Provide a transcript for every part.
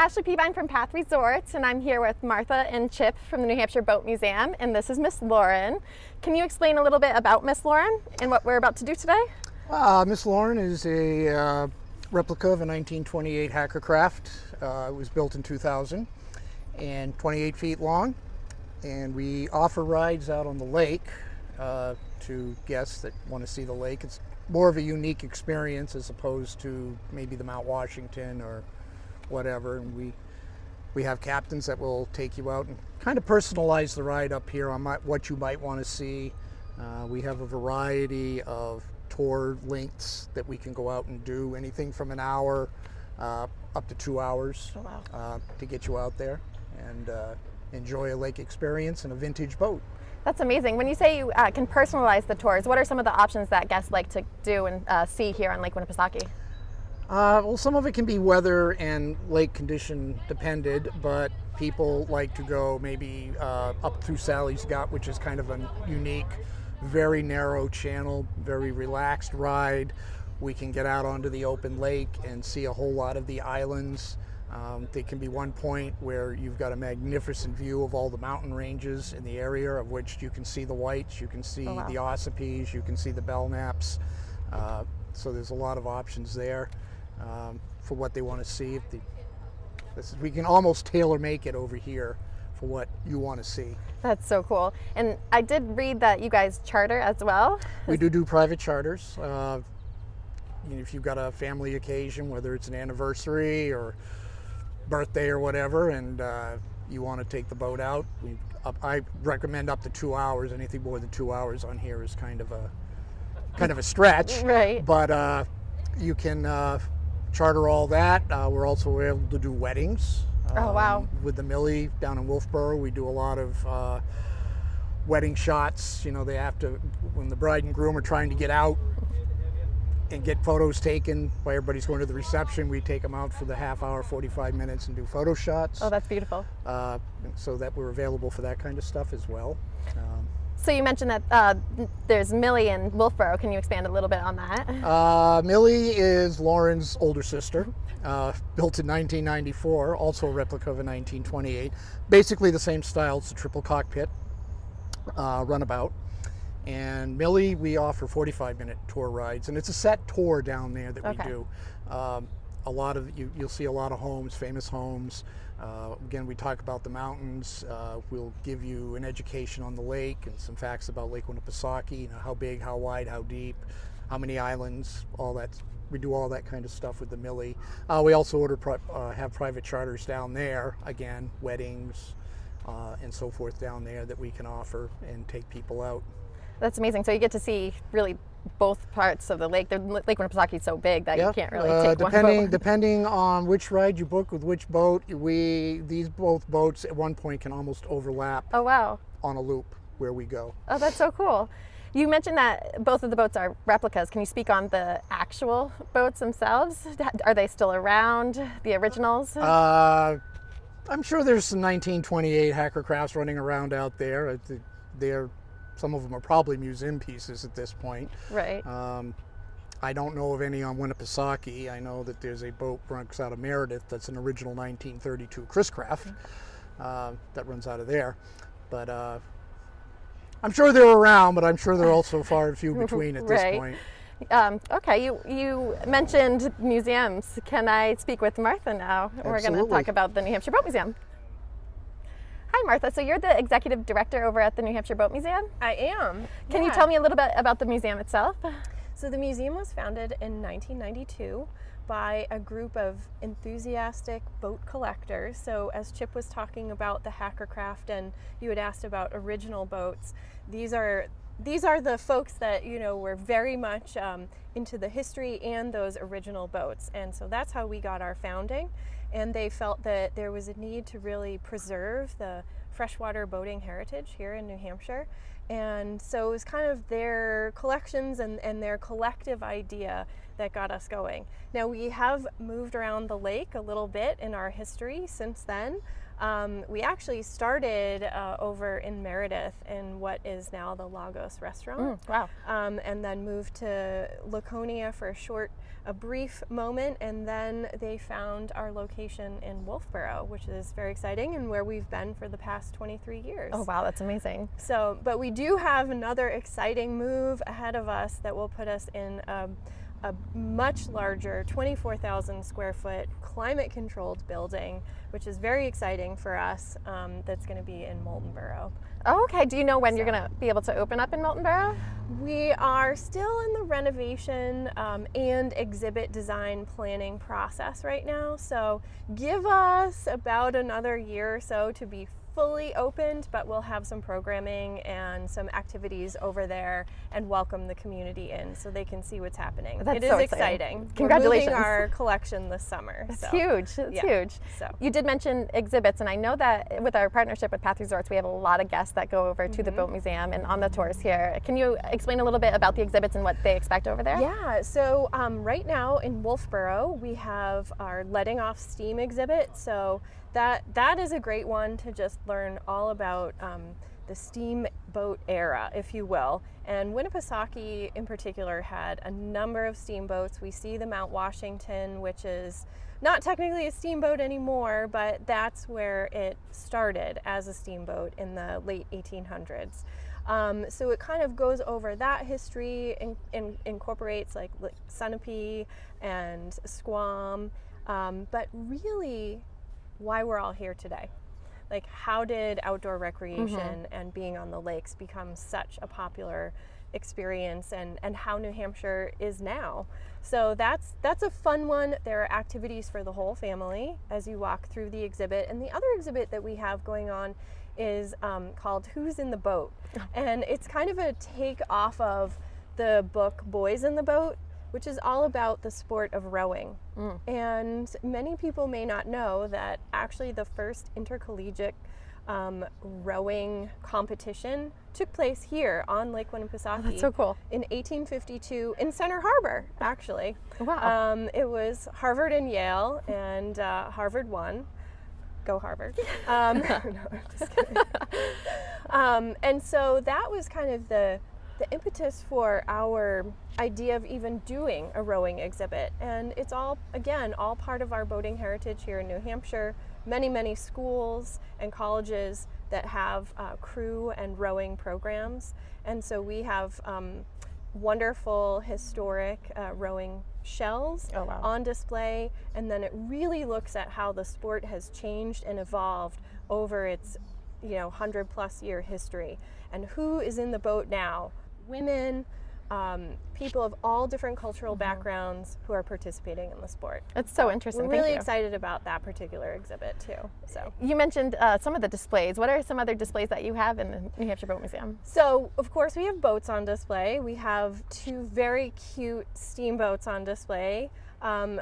Ashley Peavine from Path Resorts, and I'm here with Martha and Chip from the New Hampshire Boat Museum, and this is Miss Lauren. Can you explain a little bit about Miss Lauren and what we're about to do today? Miss Lauren is a replica of a 1928 Hacker craft. It was built in 2000 and 28 feet long, and we offer rides out on the lake to guests that want to see the lake. It's more of a unique experience as opposed to maybe the Mount Washington or whatever. And we have captains that will take you out and kind of personalize the ride up here on what you might want to see. We have a variety of tour lengths that we can go out and do, anything from an hour up to 2 hours. Oh, wow. To get you out there and enjoy a lake experience in a vintage boat. That's amazing. When you say you can personalize the tours, what are some of the options that guests like to do and see here on Lake Winnipesaukee? Well, some of it can be weather and lake condition depended, but people like to go maybe up through Sally's Gut, which is kind of a unique, very narrow channel, very relaxed ride. We can get out onto the open lake and see a whole lot of the islands. There can be one point where you've got a magnificent view of all the mountain ranges in the area, of which you can see the whites, you can see the Ossapees, you can see the Belknaps. So there's a lot of options there for what they want to see. We can almost tailor make it over here for what you want to see. That's so cool. And I did read that you guys charter as well. We do private charters. If you've got a family occasion, whether it's an anniversary or birthday or whatever, and you want to take the boat out, I recommend up to 2 hours. Anything more than 2 hours on here is kind of a stretch. Right. But you can charter all that. We're also able to do weddings. Oh, wow. With the Millie down in Wolfboro, we do a lot of wedding shots. They have to, when the bride and groom are trying to get out and get photos taken while everybody's going to the reception, we take them out for the half hour, 45 minutes and do photo shots. Oh, that's beautiful. So that we're available for that kind of stuff as well. So you mentioned that there's Millie in Wolfboro. Can you expand a little bit on that? Millie is Lauren's older sister, built in 1994, also a replica of a 1928. Basically the same style. It's a triple cockpit runabout. And Millie, we offer 45-minute tour rides, and it's a set tour down there that we do. A lot of you'll see a lot of homes, famous homes. Again, we talk about the mountains. We'll give you an education on the lake and some facts about Lake Winnipesaukee. How big, how wide, how deep, how many islands, all that. We do all that kind of stuff with the Millie. We also have private charters down there. Again, weddings and so forth down there that we can offer and take people out. That's amazing. So you get to see really both parts of the lake. The Lake Winnipesaukee is so big that you can't really take one boat. Depending on which ride you book with which boat, these both boats at one point can almost overlap. Oh, wow. On a loop where we go. Oh, that's so cool. You mentioned that both of the boats are replicas. Can you speak on the actual boats themselves? Are they still around, the originals? I'm sure there's some 1928 Hacker crafts running around out there. Some of them are probably museum pieces at this point. Right. I don't know of any on Winnipesaukee. I know that there's a boat runs out of Meredith that's an original 1932 Chris craft that runs out of there. But I'm sure they're around, but I'm sure they're also far and few between at this point. Okay, you mentioned museums. Can I speak with Martha now? Absolutely. We're going to talk about the New Hampshire Boat Museum. Hi, Martha. So you're the executive director over at the New Hampshire Boat Museum? I am. Can you tell me a little bit about the museum itself? So the museum was founded in 1992 by a group of enthusiastic boat collectors. So as Chip was talking about the Hacker craft and you had asked about original boats, these are the folks that were very much into the history and those original boats. And so that's how we got our founding. And they felt that there was a need to really preserve the freshwater boating heritage here in New Hampshire. And so it was kind of their collections and their collective idea that got us going. Now we have moved around the lake a little bit in our history since then. We actually started over in Meredith in what is now the Lagos restaurant. Wow. And then moved to Laconia for a brief moment, and then they found our location in Wolfboro, which is very exciting and where we've been for the past 23 years. Oh, wow, that's amazing. So, but we do have another exciting move ahead of us that will put us in a much larger 24,000 square foot climate controlled building, which is very exciting for us. That's going to be in Moultonboro. Oh, okay. Do you know when you're going to be able to open up in Moultonboro? We are still in the renovation and exhibit design planning process right now. So give us about another year or so to be fully opened, but we'll have some programming and some activities over there and welcome the community in so they can see what's happening. That's It is so exciting. Congratulations. We're moving our collection this summer. It's so. huge. It's huge. So. You did mention exhibits, and I know that with our partnership with Path Resorts, we have a lot of guests that go over to the Boat Museum and on the tours here. Can you explain a little bit about the exhibits and what they expect over there? Yeah, so right now in Wolfboro, we have our letting off steam exhibit. So that is a great one to just learn all about the steamboat era, if you will. And Winnipesaukee in particular had a number of steamboats. We see the Mount Washington, which is not technically a steamboat anymore, but that's where it started as a steamboat in the late 1800s. So it kind of goes over that history and incorporates like Sunapee and Squam, but really why we're all here today. Like, how did outdoor recreation and being on the lakes become such a popular experience, and how New Hampshire is now. So that's a fun one. There are activities for the whole family as you walk through the exhibit. And the other exhibit that we have going on is called Who's in the Boat? And it's kind of a take off of the book Boys in the Boat, which is all about the sport of rowing. And many people may not know that actually the first intercollegiate rowing competition took place here on Lake Winnipesaukee. Oh, that's so cool. In 1852 in Center Harbor, actually. Wow. It was Harvard and Yale, and Harvard won. Go Harvard. No, I'm just kidding. And so that was kind of the impetus for our idea of even doing a rowing exhibit. And it's all, again, all part of our boating heritage here in New Hampshire. Many, many schools and colleges that have crew and rowing programs. And so we have wonderful historic rowing shells on display. And then it really looks at how the sport has changed and evolved over its 100+ year history. And who is in the boat now? Women, people of all different cultural backgrounds who are participating in the sport. It's so interesting. We're really excited about that particular exhibit too. So you mentioned some of the displays. What are some other displays that you have in the New Hampshire Boat Museum? So of course we have boats on display. We have two very cute steamboats on display.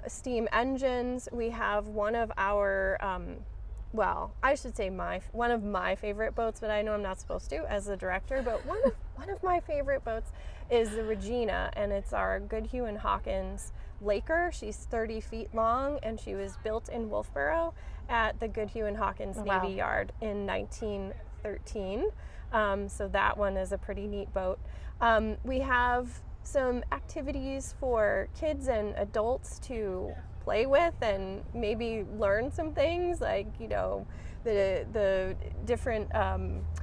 Steam engines. We have one of our well, I should say one of my favorite boats, but I know I'm not supposed to as the director, but one of my favorite boats is the Regina, and it's our Goodhue and Hawkins Laker. She's 30 feet long, and she was built in Wolfboro at the Goodhue and Hawkins Navy Yard in 1913. So that one is a pretty neat boat. We have some activities for kids and adults to play with and maybe learn some things, like the different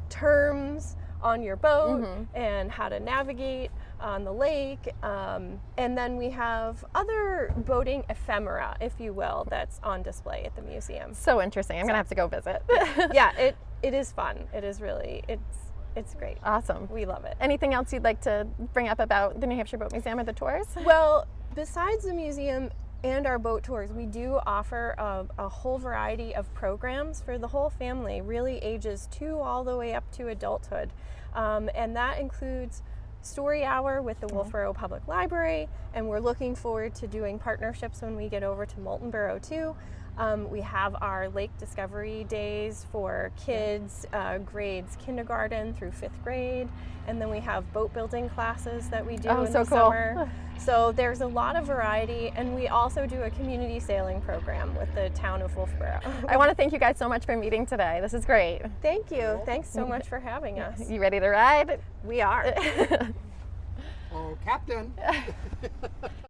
terms on your boat and how to navigate on the lake. And then we have other boating ephemera, if you will, that's on display at the museum. So interesting. I'm gonna have to go visit. Yeah, it is fun. It is really, it's great. Awesome. We love it. Anything else you'd like to bring up about the New Hampshire Boat Museum or the tours? Well, besides the museum and our boat tours, we do offer a whole variety of programs for the whole family, really ages 2 all the way up to adulthood. And that includes Story Hour with the Wolfboro Public Library, and we're looking forward to doing partnerships when we get over to Moultonboro too. We have our lake discovery days for kids, grades kindergarten through 5th grade, and then we have boat building classes that we do in so the cool. summer. So there's a lot of variety, and we also do a community sailing program with the town of Wolfboro. I want to thank you guys so much for meeting today. This is great. Thank you. Thanks so much for having us. You ready to ride? We are. Oh, Captain.